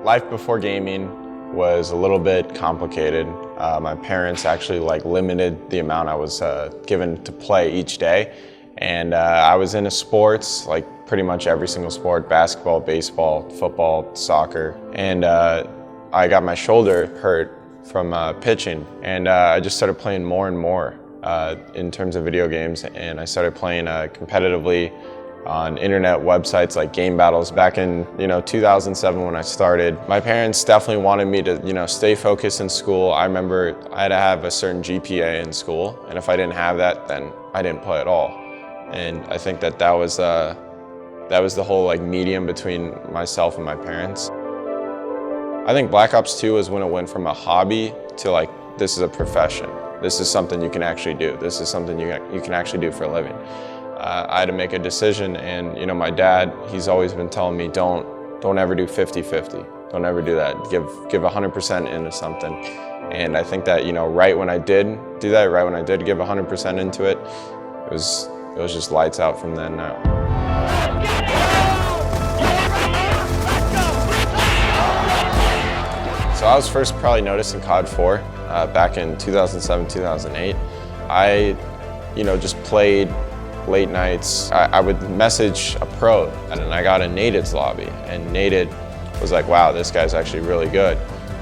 Life before gaming was a little bit complicated. My parents actually limited the amount I was given to play each day. And I was into sports, pretty much every single sport: basketball, baseball, football, soccer. And I got my shoulder hurt from pitching. And I just started playing more and more in terms of video games. And I started playing competitively on internet websites like Game Battles back in 2007 when I started. My parents definitely wanted me to stay focused in school. I remember I had to have a certain GPA in school, and if I didn't have that, then I didn't play at all. And I think that was the whole medium between myself and my parents. I think Black Ops 2 is when it went from a hobby to this is a profession. This is something you can actually do. This is something you can actually do for a living. I had to make a decision, and my dad, he's always been telling me, don't ever do 50-50. Don't ever do that. Give 100% into something. And I think that right when I did do that, right when I did give 100% into it, it was just lights out from then out. So I was first probably noticed in COD 4 back in 2007, 2008. I just played late nights. I would message a pro, and I got a Nated's lobby, and Nated was like, wow, this guy's actually really good.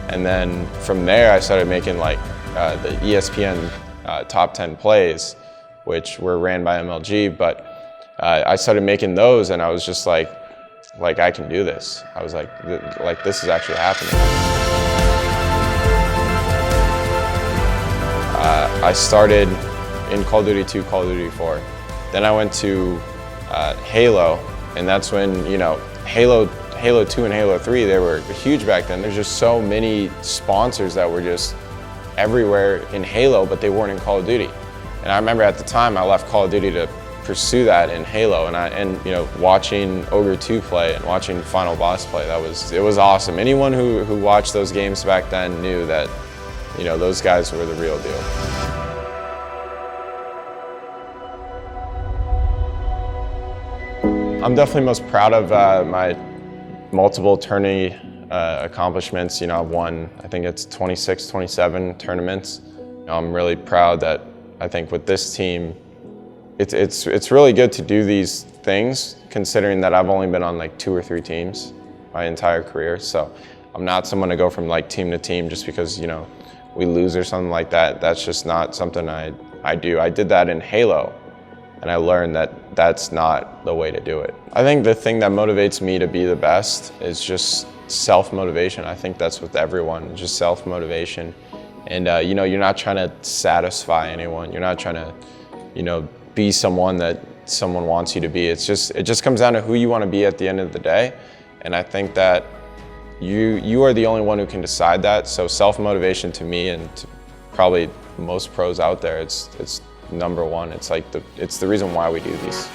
And then from there I started making the ESPN top 10 plays, which were ran by MLG, but I started making those, and I was just like I can do this. I was like this is actually happening. I started in Call of Duty 2, Call of Duty 4. Then I went to Halo, and that's when, Halo 2 and Halo 3, they were huge back then. There's just so many sponsors that were just everywhere in Halo, but they weren't in Call of Duty. And I remember at the time I left Call of Duty to pursue that in Halo, and watching Ogre 2 play and watching Final Boss play, it was awesome. Anyone who watched those games back then knew that, those guys were the real deal. I'm definitely most proud of my multiple tourney accomplishments. I've won, I think it's 26, 27 tournaments. I'm really proud that I think with this team, it's really good to do these things, considering that I've only been on 2 or 3 teams my entire career. So I'm not someone to go from team to team just because we lose or something like that. That's just not something I do. I did that in Halo, and I learned that that's not the way to do it. I think the thing that motivates me to be the best is just self-motivation. I think that's with everyone, just self-motivation. And you're not trying to satisfy anyone. You're not trying to, be someone that someone wants you to be. It just comes down to who you want to be at the end of the day. And I think that you are the only one who can decide that. So self-motivation to me, and to probably most pros out there, it's number one. It's the reason why we do these.